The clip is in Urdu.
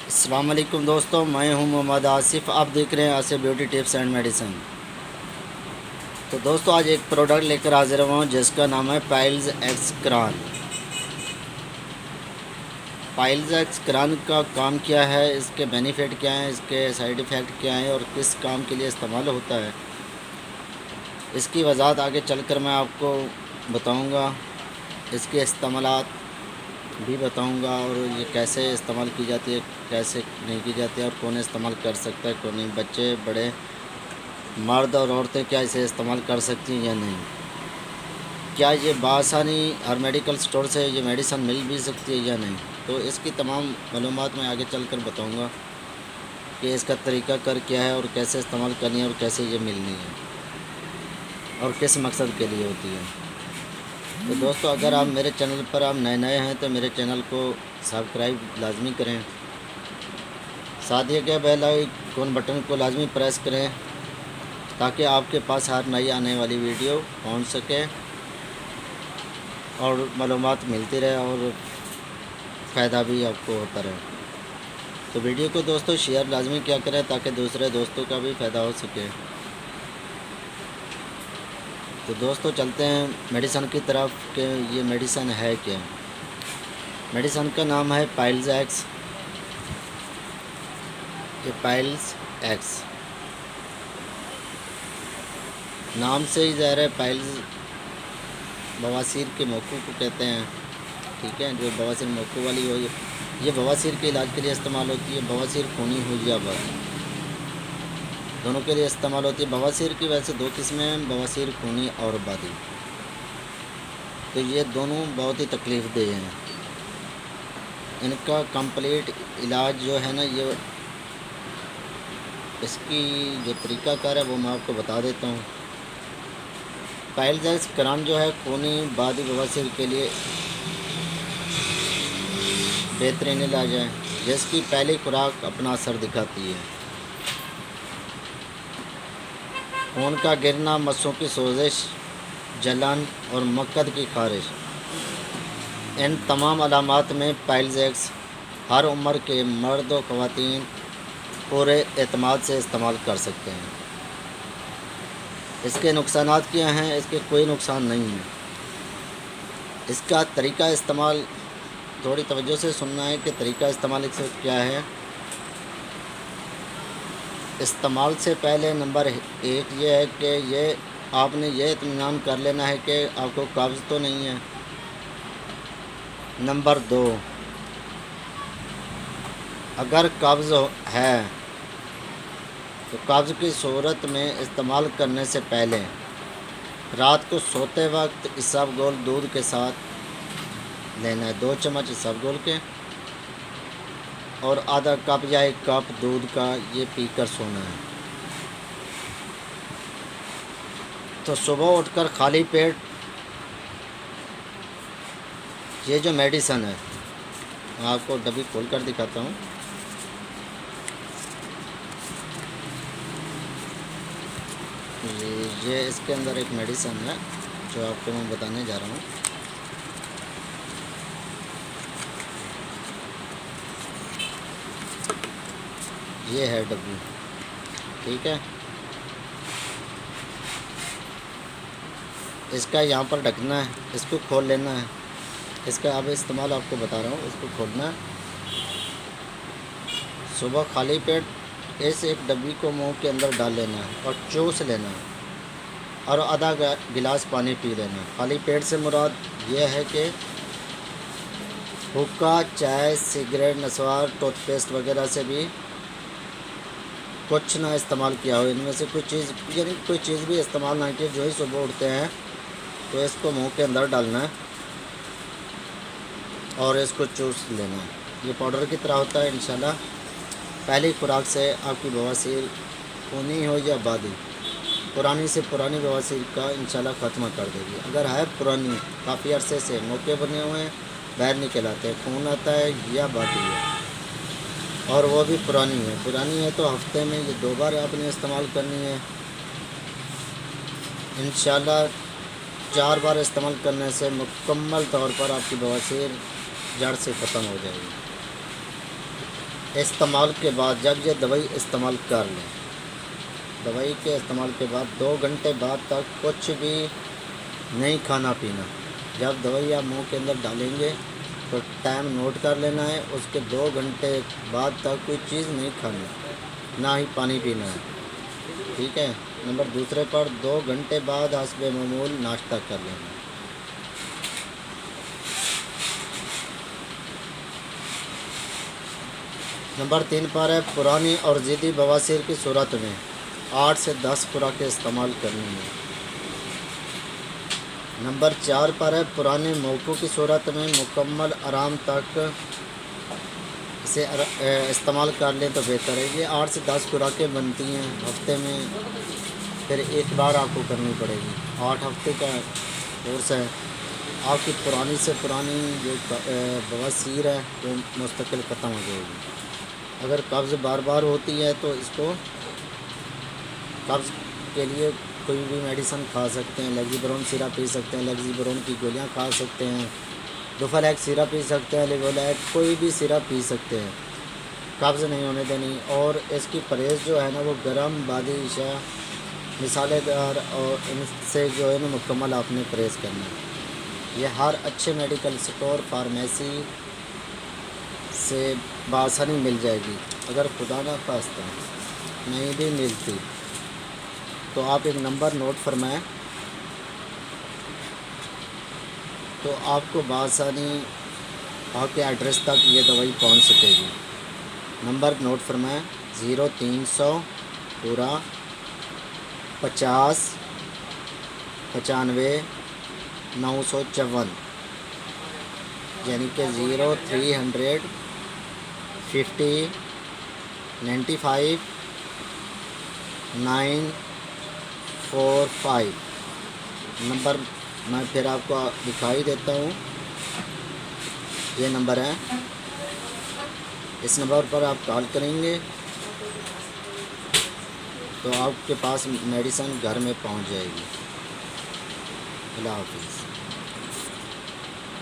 السلام علیکم دوستوں، میں ہوں محمد آصف. آپ دیکھ رہے ہیں Asif beauty tips and medicine. تو دوستوں آج ایک پروڈکٹ لے کر حاضر ہوا ہوں جس کا نام ہے پائلز ایکس کران. پائلز ایکس کران کا کام کیا ہے، اس کے بینیفٹ کیا ہیں، اس کے سائیڈ ایفیکٹ کیا ہیں اور کس کام کے لیے استعمال ہوتا ہے، اس کی وضاحت آگے چل کر میں آپ کو بتاؤں گا. اس کے استعمالات بھی بتاؤں گا اور یہ کیسے استعمال کی جاتی ہے، کیسے نہیں کی جاتی ہے اور کون استعمال کر سکتا ہے کون نہیں. بچے، بڑے، مرد اور عورتیں کیا اسے استعمال کر سکتی ہیں یا نہیں. کیا یہ بآسانی ہر میڈیکل سٹور سے یہ میڈیسن مل بھی سکتی ہے یا نہیں. تو اس کی تمام معلومات میں آگے چل کر بتاؤں گا کہ اس کا طریقہ کار کیا ہے اور کیسے استعمال کرنی ہے اور کیسے یہ ملنی ہے اور کس مقصد کے لیے ہوتی ہے. تو دوستو اگر آپ میرے چینل پر نئے ہیں تو میرے چینل کو سبسکرائب لازمی کریں. ساتھ ہی کے بیل آئیکن بٹن کو لازمی پریس کریں تاکہ آپ کے پاس ہر نئی آنے والی ویڈیو پہنچ سکے اور معلومات ملتی رہے اور فائدہ بھی آپ کو ہوتا رہے. تو ویڈیو کو دوستو شیئر لازمی کیا کریں تاکہ دوسرے دوستوں کا بھی فائدہ ہو سکے. تو دوستو چلتے ہیں میڈیسن کی طرف کہ یہ میڈیسن ہے کیا. میڈیسن کا نام ہے پائلز ایکس. یہ پائلز ایکس نام سے ہی ظاہر ہے. پائلز بواسیر کے موقع کو کہتے ہیں، ٹھیک ہے، جو بواسیر موقع والی ہو. یہ بواسیر کے علاج کے لیے استعمال ہوتی ہے. بواسیر خونی ہو یا بد دونوں کے لیے استعمال ہوتی ہے. بواسیر کی ویسے دو قسمیں ہیں، بواسیر خونی اور بادی. تو یہ دونوں بہت ہی تکلیف دہ ہیں. ان کا کمپلیٹ علاج جو ہے نا، یہ اس کی جو طریقہ کار ہے وہ میں آپ کو بتا دیتا ہوں. پائلز ایکس کران جو ہے خونی بادی بواسیر کے لیے بہترین علاج ہے جس کی پہلی خوراک اپنا اثر دکھاتی ہے. خون کا گرنا، مسوں کی سوزش، جلن اور مقعد کی خارش، ان تمام علامات میں پائلز ایکس ہر عمر کے مرد و خواتین پورے اعتماد سے استعمال کر سکتے ہیں. اس کے نقصانات کیا ہیں؟ اس کے کوئی نقصان نہیں ہے. اس کا طریقہ استعمال تھوڑی توجہ سے سننا ہے کہ طریقہ استعمال اس سے کیا ہے. استعمال سے پہلے نمبر 1 یہ ہے کہ آپ نے یہ اطمینان کر لینا ہے کہ آپ کو قبض تو نہیں ہے. نمبر 2، اگر قبض ہے تو قبض کی صورت میں استعمال کرنے سے پہلے رات کو سوتے وقت اسبگول دودھ کے ساتھ لینا ہے. 2 چمچ اسبگول کے اور آدھا کپ یا 1 کپ دودھ کا یہ پی کر سونا ہے. تو صبح اٹھ کر خالی پیٹ یہ جو میڈیسن ہے، میں آپ کو ڈبی کھول کر دکھاتا ہوں. یہ اس کے اندر ایک میڈیسن ہے جو آپ کو میں بتانے جا رہا ہوں. یہ ہے ڈبی، ٹھیک ہے. اس کا یہاں پر ڈھکنا ہے، اس کو کھول لینا ہے. اس کا اب استعمال آپ کو بتا رہا ہوں. اس کو کھولنا ہے، صبح خالی پیٹ اس ایک ڈبی کو منہ کے اندر ڈال لینا ہے اور چوس لینا ہے اور آدھا گلاس پانی پی لینا ہے. خالی پیٹ سے مراد یہ ہے کہ حقہ، چائے، سگریٹ، نسوار، ٹوتھ پیسٹ وغیرہ سے بھی کچھ نہ استعمال کیا ہو. ان میں سے کوئی چیز، یعنی کوئی چیز بھی استعمال نہ کی. جو ہی صبح اٹھتے ہیں تو اس کو منہ کے اندر ڈالنا ہے اور اس کو چوس لینا ہے. یہ پاؤڈر کی طرح ہوتا ہے. انشاءاللہ پہلی خوراک سے آپ کی بواسیر خونی ہو یا بادی، پرانی سے پرانی بواسیر کا انشاءاللہ خاتمہ کر دے گی. اگر ہے پرانی، کافی عرصے سے موقع بنے ہوئے ہیں، باہر نکل آتے ہیں، خون آتا ہے یا بادی ہے اور وہ بھی پرانی ہے تو ہفتے میں یہ 2 بار آپ نے استعمال کرنی ہے. انشاءاللہ 4 بار استعمال کرنے سے مکمل طور پر آپ کی بواسیر جڑ سے ختم ہو جائے گی. استعمال کے بعد جب یہ دوائی استعمال کر لیں، دوائی کے استعمال کے بعد 2 گھنٹے بعد تک کچھ بھی نہیں کھانا پینا۔ جب دوائی آپ منہ کے اندر ڈالیں گے تو ٹائم نوٹ کر لینا ہے، اس کے 2 گھنٹے بعد تک کوئی چیز نہیں کھانی، نہ ہی پانی پینا ہے، ٹھیک ہے۔ نمبر دوسرے پر 2 گھنٹے بعد حسب معمول ناشتہ کر لینا۔ نمبر 3 پر ہے پرانی اور ضدی بواسیر کی صورت میں 8 سے 10 خوراکیں استعمال کرنی ہیں۔ نمبر 4 پر ہے پرانے موقعوں کی صورت میں مکمل آرام تک اسے استعمال کر لیں تو بہتر ہے۔ یہ 8 سے 10 خوراکیں بنتی ہیں ہفتے میں، پھر ایک بار آپ کو کرنی پڑے گی۔ 8 ہفتے کا کورس ہے۔ آپ کی پرانی سے پرانی جو بواسیر ہے وہ مستقل ختم ہو جائے گی۔ اگر قبض بار بار ہوتی ہے تو اس کو قبض کے لیے کوئی بھی میڈیسن کھا سکتے ہیں، لیگزیبرون سیرپ پی سکتے ہیں، لیگزیبرون کی گولیاں کھا سکتے ہیں، ڈوفالیک سیرپ پی سکتے ہیں، لیوولیک کوئی بھی سیرپ پی سکتے ہیں، قبض نہیں ہونے دینی۔ اور اس کی پرہیز جو ہے نا وہ گرم بادی اشیاء مسالے دار اور ان سے جو ہے نا مکمل آپ نے پرہیز کرنا ہے۔ یہ ہر اچھے میڈیکل اسٹور فارمیسی سے بآسانی مل جائے گی۔ اگر خدا نہ خواستہ نہیں بھی ملتی تو آپ ایک نمبر نوٹ فرمائیں تو آپ کو بآسانی آپ کے ایڈریس تک یہ دوائی پہنچ سکے گی۔ نمبر نوٹ فرمائیں 0300 پورا 50 95 954، یعنی کہ 0300 50 95 945 نمبر میں پھر آپ کو دکھائی دیتا ہوں۔ یہ نمبر ہے، اس نمبر پر آپ کال کریں گے تو آپ کے پاس میڈیسن گھر میں پہنچ جائے گی۔ اللہ حافظ۔